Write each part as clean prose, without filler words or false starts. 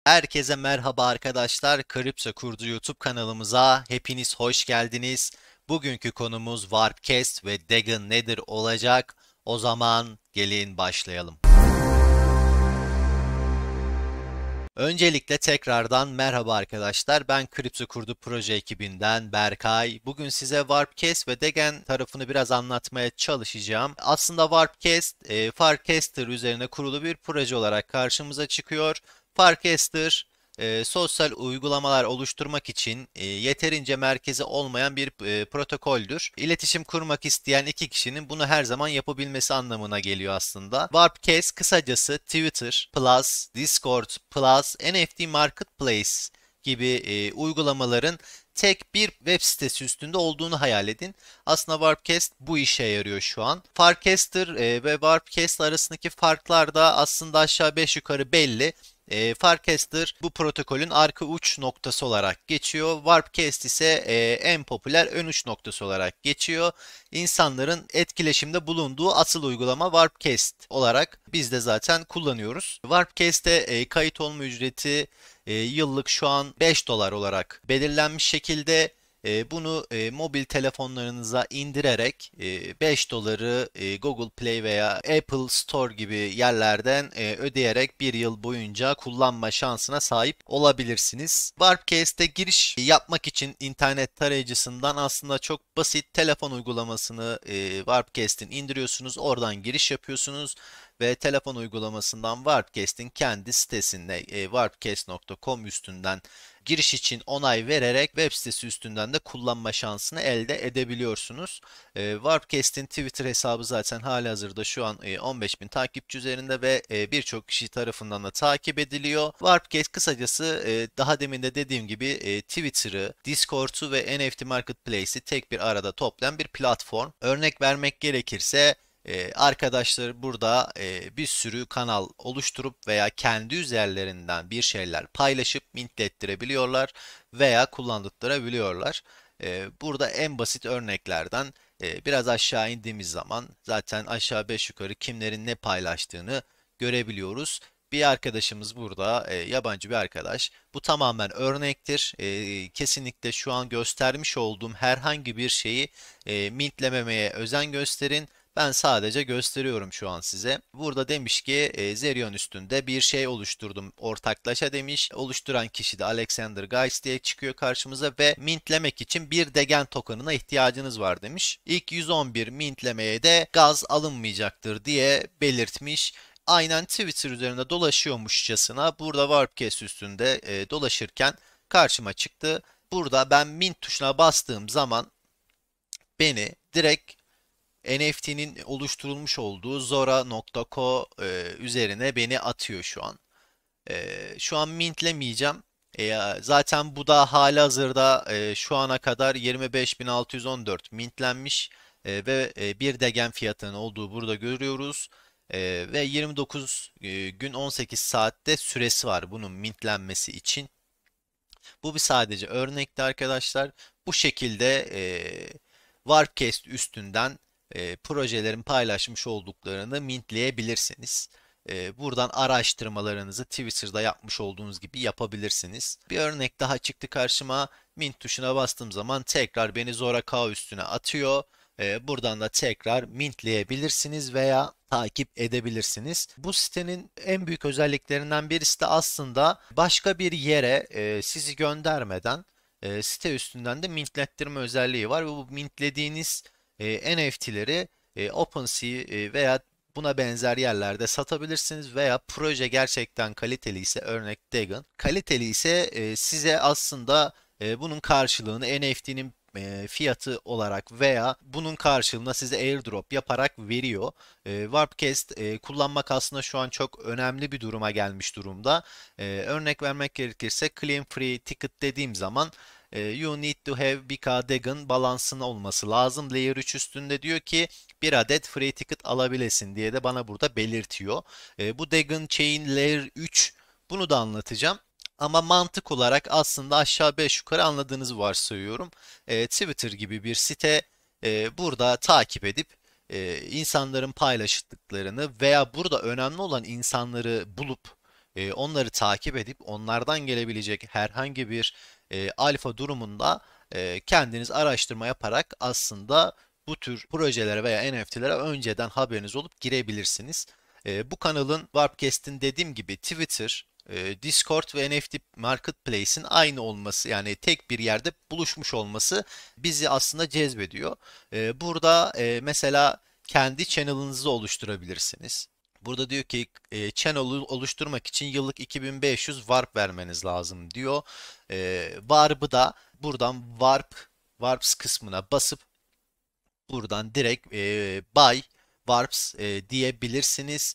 Herkese merhaba arkadaşlar. Kripto Kurdu YouTube kanalımıza hepiniz hoş geldiniz. Bugünkü konumuz Warpcast ve Dagon nedir olacak? O zaman gelin başlayalım. Öncelikle tekrardan merhaba arkadaşlar. Ben Kripto Kurdu proje ekibinden Berkay. Bugün size Warpcast ve Degen tarafını biraz anlatmaya çalışacağım. Aslında Warpcast, Farcaster üzerine kurulu bir proje olarak karşımıza çıkıyor. Farcaster, sosyal uygulamalar oluşturmak için yeterince merkezi olmayan bir protokoldür. İletişim kurmak isteyen iki kişinin bunu her zaman yapabilmesi anlamına geliyor aslında. Warpcase kısacası Twitter Plus, Discord Plus, NFT Marketplace gibi uygulamaların tek bir web sitesi üstünde olduğunu hayal edin. Aslında Warpcast bu işe yarıyor şu an. Farcaster ve Warpcast arasındaki farklar da aslında aşağı 5 yukarı belli. Farcaster bu protokolün arka uç noktası olarak geçiyor. Warpcast ise en popüler ön uç noktası olarak geçiyor. İnsanların etkileşimde bulunduğu asıl uygulama Warpcast olarak biz de zaten kullanıyoruz. Warpcast'te kayıt olma ücreti yıllık şu an 5 dolar olarak belirlenmiş şekilde bunu mobil telefonlarınıza indirerek 5 doları Google Play veya Apple Store gibi yerlerden ödeyerek bir yıl boyunca kullanma şansına sahip olabilirsiniz. Warpcase'te giriş yapmak için internet tarayıcısından aslında çok basit telefon uygulamasını Warpcase'in indiriyorsunuz. Oradan giriş yapıyorsunuz ve telefon uygulamasından Warpcase'in kendi sitesinde warpcase.com üstünden giriş için onay vererek web sitesi üstünden de kullanma şansını elde edebiliyorsunuz. Warpcast'in Twitter hesabı zaten halihazırda şu an 15 bin takipçi üzerinde ve birçok kişi tarafından da takip ediliyor. Warpcast kısacası daha demin de dediğim gibi Twitter'ı, Discord'u ve NFT Marketplace'i tek bir arada toplayan bir platform. Örnek vermek gerekirse arkadaşlar burada bir sürü kanal oluşturup veya kendi üzerlerinden bir şeyler paylaşıp mintlettirebiliyorlar veya kullandırabiliyorlar. Burada en basit örneklerden biraz aşağı indiğimiz zaman zaten aşağı 5 yukarı kimlerin ne paylaştığını görebiliyoruz. Bir arkadaşımız burada, yabancı bir arkadaş. Bu tamamen örnektir. Kesinlikle şu an göstermiş olduğum herhangi bir şeyi mintlememeye özen gösterin. Ben sadece gösteriyorum şu an size. Burada demiş ki Zerion üstünde bir şey oluşturdum ortaklaşa demiş. Oluşturan kişi de Alexander Geis diye çıkıyor karşımıza ve mintlemek için bir degen token'ına ihtiyacınız var demiş. İlk 111 mintlemeye de gaz alınmayacaktır diye belirtmiş. Aynen Twitter üzerinde dolaşıyormuşçasına burada Warpcast üstünde dolaşırken karşıma çıktı. Burada ben mint tuşuna bastığım zaman beni direkt NFT'nin oluşturulmuş olduğu Zora.co üzerine beni atıyor şu an. Şu an mintlemeyeceğim. Zaten bu da halihazırda şu ana kadar 25.614 mintlenmiş ve bir degen fiyatının olduğu burada görüyoruz. Ve 29 gün 18 saatte süresi var bunun mintlenmesi için. Bu bir sadece örnekti arkadaşlar. Bu şekilde Warpcast üstünden projelerin paylaşmış olduklarını mintleyebilirsiniz. Buradan araştırmalarınızı Twitter'da yapmış olduğunuz gibi yapabilirsiniz. Bir örnek daha çıktı karşıma. Mint tuşuna bastığım zaman tekrar beni Zora K üstüne atıyor. Buradan da tekrar mintleyebilirsiniz veya takip edebilirsiniz. Bu sitenin en büyük özelliklerinden birisi de aslında başka bir yere sizi göndermeden site üstünden de mintlettirme özelliği var ve bu mintlediğiniz NFT'leri OpenSea veya buna benzer yerlerde satabilirsiniz veya proje gerçekten kaliteli ise örnek Dagon kaliteli ise size aslında bunun karşılığını NFT'nin fiyatı olarak veya bunun karşılığında size airdrop yaparak veriyor. Warpcast kullanmak aslında şu an çok önemli bir duruma gelmiş durumda. Örnek vermek gerekirse claim free ticket dediğim zaman you need to have 1K Dagon balansın olması lazım. Layer 3 üstünde diyor ki bir adet free ticket alabilesin diye de bana burada belirtiyor. Bu Dagon Chain Layer 3 bunu da anlatacağım. Ama mantık olarak aslında aşağı 5 yukarı anladığınızı varsayıyorum. Twitter gibi bir site burada takip edip insanların paylaştıklarını veya burada önemli olan insanları bulup Onları takip edip onlardan gelebilecek herhangi bir alfa durumunda kendiniz araştırma yaparak aslında bu tür projelere veya NFT'lere önceden haberiniz olup girebilirsiniz. Bu kanalın Warpcast'in dediğim gibi Twitter, Discord ve NFT Marketplace'in aynı olması, yani tek bir yerde buluşmuş olması bizi aslında cezbediyor. Burada mesela kendi channel'ınızı oluşturabilirsiniz. Burada diyor ki channel oluşturmak için yıllık 2500 warp vermeniz lazım diyor. Warp'ı da buradan warps kısmına basıp buradan direkt buy warps diyebilirsiniz.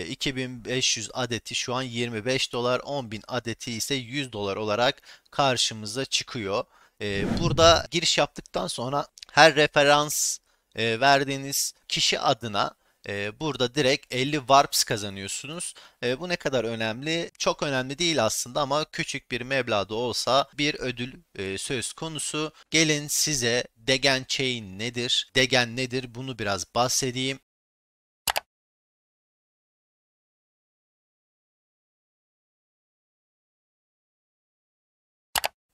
2500 adeti şu an 25 dolar, 10.000 adeti ise 100 dolar olarak karşımıza çıkıyor. Burada giriş yaptıktan sonra her referans verdiğiniz kişi adına burada direkt 50 warps kazanıyorsunuz. Bu ne kadar önemli? Çok önemli değil aslında ama küçük bir meblağda olsa bir ödül söz konusu. Gelin size Degen Chain nedir? Degen nedir? Bunu biraz bahsedeyim.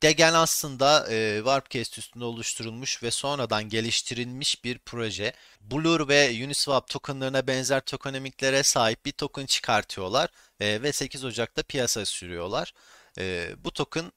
Degen aslında Warpcast üstünde oluşturulmuş ve sonradan geliştirilmiş bir proje. Blur ve Uniswap tokenlarına benzer tokenimiklere sahip bir token çıkartıyorlar ve 8 Ocak'ta piyasaya sürüyorlar. Bu token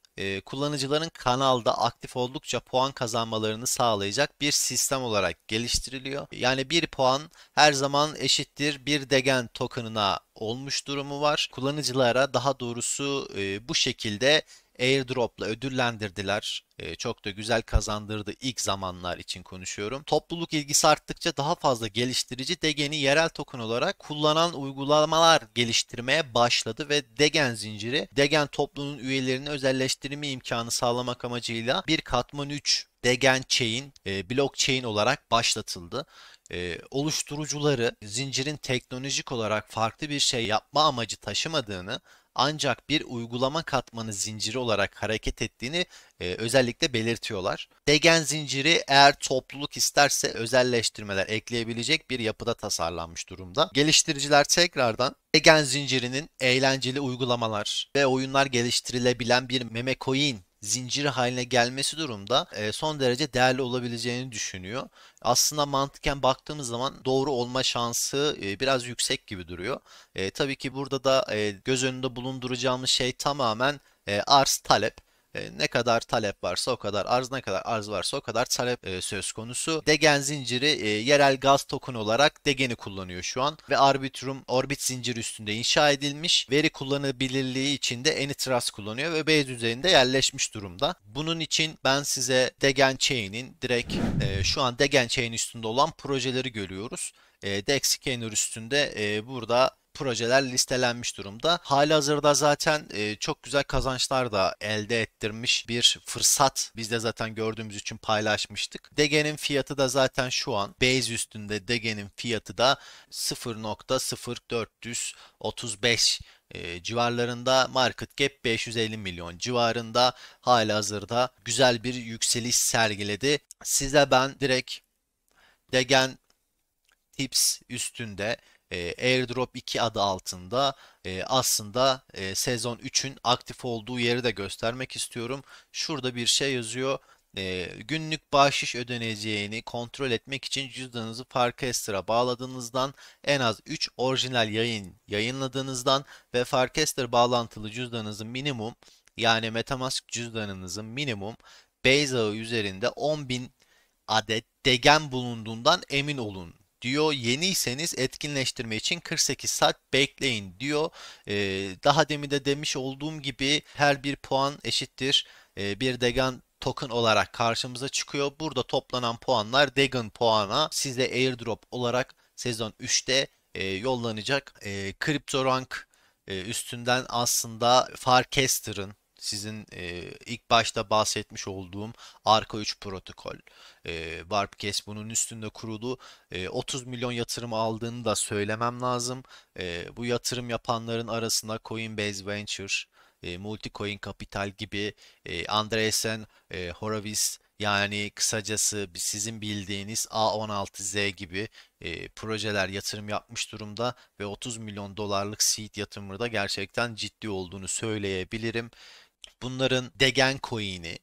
kullanıcıların kanalda aktif oldukça puan kazanmalarını sağlayacak bir sistem olarak geliştiriliyor. Yani bir puan her zaman eşittir bir Degen token'ına olmuş durumu var. Kullanıcılara daha doğrusu bu şekilde airdrop'la ödüllendirdiler. Çok da güzel kazandırdı ilk zamanlar için konuşuyorum. Topluluk ilgisi arttıkça daha fazla geliştirici Degen'i yerel token olarak kullanan uygulamalar geliştirmeye başladı ve Degen zinciri, Degen topluluğunun üyelerini özelleştirme imkanı sağlamak amacıyla bir katman 3 Degen Chain, blockchain olarak başlatıldı. Oluşturucuları zincirin teknolojik olarak farklı bir şey yapma amacı taşımadığını, ancak bir uygulama katmanı zinciri olarak hareket ettiğini özellikle belirtiyorlar. Degen zinciri eğer topluluk isterse özelleştirmeler ekleyebilecek bir yapıda tasarlanmış durumda. Geliştiriciler tekrardan Degen zincirinin eğlenceli uygulamalar ve oyunlar geliştirilebilen bir meme coin zinciri haline gelmesi durumda son derece değerli olabileceğini düşünüyor. Aslında mantıken baktığımız zaman doğru olma şansı biraz yüksek gibi duruyor. Tabii ki burada da göz önünde bulunduracağımız şey tamamen arz talep. Ne kadar talep varsa o kadar arz, ne kadar arz varsa o kadar talep söz konusu. Degen zinciri yerel gaz token olarak Degen'i kullanıyor şu an ve Arbitrum Orbit zinciri üstünde inşa edilmiş. Veri kullanılabilirliği için de Anytrust kullanıyor ve Base üzerinde yerleşmiş durumda. Bunun için ben size Degen Chain'in direkt şu an Degen Chain üstünde olan projeleri görüyoruz. DexScanner üstünde burada projeler listelenmiş durumda. Halihazırda zaten çok güzel kazançlar da elde ettirmiş bir fırsat. Biz de zaten gördüğümüz için paylaşmıştık. Degen'in fiyatı da zaten şu an Base üstünde Degen'in fiyatı da 0.0435 civarlarında, market cap 550 milyon civarında, halihazırda güzel bir yükseliş sergiledi. Size ben direkt Degen Tips üstünde Airdrop 2 adı altında aslında sezon 3'ün aktif olduğu yeri de göstermek istiyorum. Şurada bir şey yazıyor. Günlük bahşiş ödeneceğini kontrol etmek için cüzdanınızı Farcaster'a bağladığınızdan, en az 3 orijinal yayın yayınladığınızdan ve Farcaster bağlantılı cüzdanınızın minimum, yani MetaMask cüzdanınızın minimum Base ağı üzerinde 10.000 adet degen bulunduğundan emin olun diyor. Yeniyseniz etkinleştirme için 48 saat bekleyin diyor. Daha demin de demiş olduğum gibi her bir puan eşittir bir Degen token olarak karşımıza çıkıyor. Burada toplanan puanlar Degen puana size airdrop olarak sezon 3'te yollanacak. CryptoRank üstünden aslında Farcaster'ın, sizin ilk başta bahsetmiş olduğum Arca 3 protokol, Warpcast bunun üstünde kurulu, 30 milyon yatırım aldığını da söylemem lazım. Bu yatırım yapanların arasında Coinbase Venture, Multicoin Capital gibi, Andreessen Horowitz Yani kısacası sizin bildiğiniz A16Z gibi projeler yatırım yapmış durumda ve 30 milyon dolarlık seed yatırımı da gerçekten ciddi olduğunu söyleyebilirim. Bunların Degen coin'i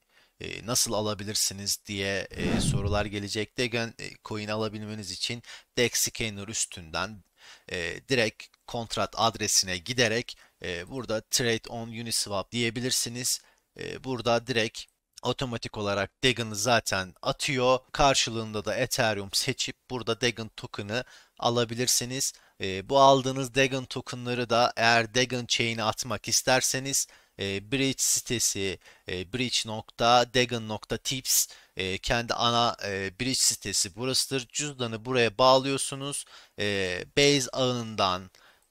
nasıl alabilirsiniz diye sorular gelecek. Degen coin alabilmeniz için DEX Scanner üstünden direkt kontrat adresine giderek burada Trade on Uniswap diyebilirsiniz. Burada direkt otomatik olarak Degen'ı zaten atıyor. Karşılığında da Ethereum seçip burada Degen token'ı alabilirsiniz. Bu aldığınız Degen token'ları da eğer Degen chain'e atmak isterseniz Bridge sitesi bridge.degen.tips kendi ana bridge sitesi burasıdır. Cüzdanı buraya bağlıyorsunuz. Base ağından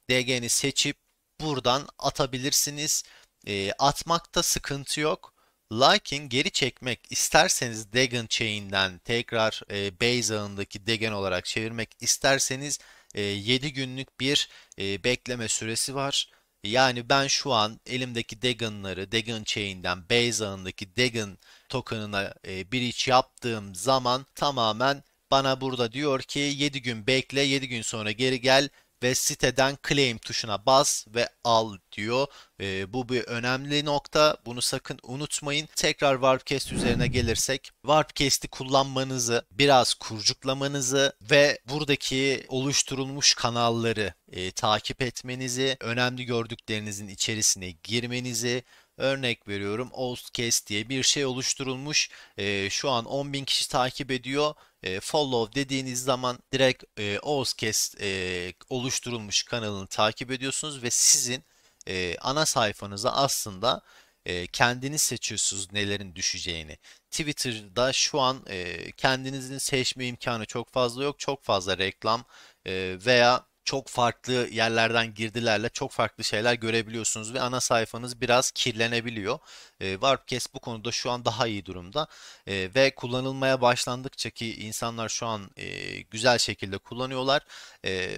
Degen'i seçip buradan atabilirsiniz. Atmakta sıkıntı yok. Lakin geri çekmek isterseniz Degen chain'den tekrar Base ağındaki Degen olarak çevirmek isterseniz 7 günlük bir bekleme süresi var. Yani ben şu an elimdeki Degen'ları Degen Chain'den Base ağındaki Degen token'ına bridge yaptığım zaman tamamen bana burada diyor ki 7 gün bekle, 7 gün sonra geri gel ve siteden claim tuşuna bas ve al diyor. Bu bir önemli nokta. Bunu sakın unutmayın. Tekrar Warpcast üzerine gelirsek, Warpcast'i kullanmanızı, biraz kurcuklamanızı ve buradaki oluşturulmuş kanalları takip etmenizi, önemli gördüklerinizin içerisine girmenizi, örnek veriyorum Ozcast diye bir şey oluşturulmuş. Şu an 10.000 kişi takip ediyor. Follow dediğiniz zaman direkt Ozcast oluşturulmuş kanalını takip ediyorsunuz ve sizin ana sayfanıza aslında kendiniz seçiyorsunuz nelerin düşeceğini. Twitter'da şu an kendinizin seçme imkanı çok fazla yok. Çok fazla reklam veya çok farklı yerlerden girdilerle çok farklı şeyler görebiliyorsunuz ve ana sayfanız biraz kirlenebiliyor. Warpcast bu konuda şu an daha iyi durumda. Ve kullanılmaya başlandıkça ki insanlar şu an güzel şekilde kullanıyorlar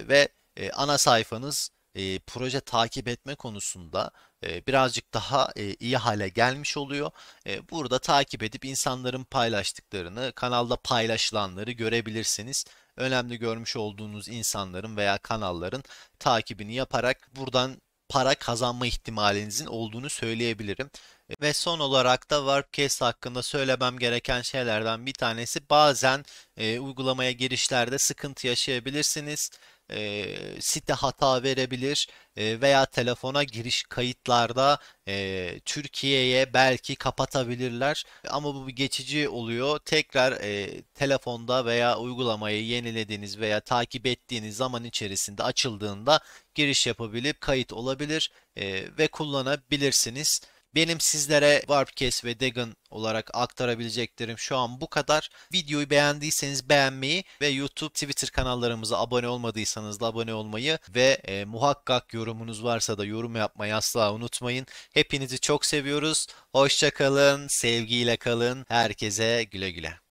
ve ana sayfanız proje takip etme konusunda birazcık daha iyi hale gelmiş oluyor. Burada takip edip insanların paylaştıklarını, kanalda paylaşılanları görebilirsiniz. Önemli görmüş olduğunuz insanların veya kanalların takibini yaparak buradan para kazanma ihtimalinizin olduğunu söyleyebilirim. Ve son olarak da Warpcast hakkında söylemem gereken şeylerden bir tanesi bazen uygulamaya girişlerde sıkıntı yaşayabilirsiniz. Site hata verebilir veya telefona giriş kayıtlarda Türkiye'ye belki kapatabilirler. Ama bu bir geçici oluyor. Tekrar telefonda veya uygulamayı yenilediğiniz veya takip ettiğiniz zaman içerisinde açıldığında giriş yapabilip kayıt olabilir ve kullanabilirsiniz. Benim sizlere Warpcast ve Degen olarak aktarabileceklerim şu an bu kadar. Videoyu beğendiyseniz beğenmeyi ve YouTube, Twitter kanallarımıza abone olmadıysanız da abone olmayı ve muhakkak yorumunuz varsa da yorum yapmayı asla unutmayın. Hepinizi çok seviyoruz. Hoşça kalın, sevgiyle kalın. Herkese güle güle.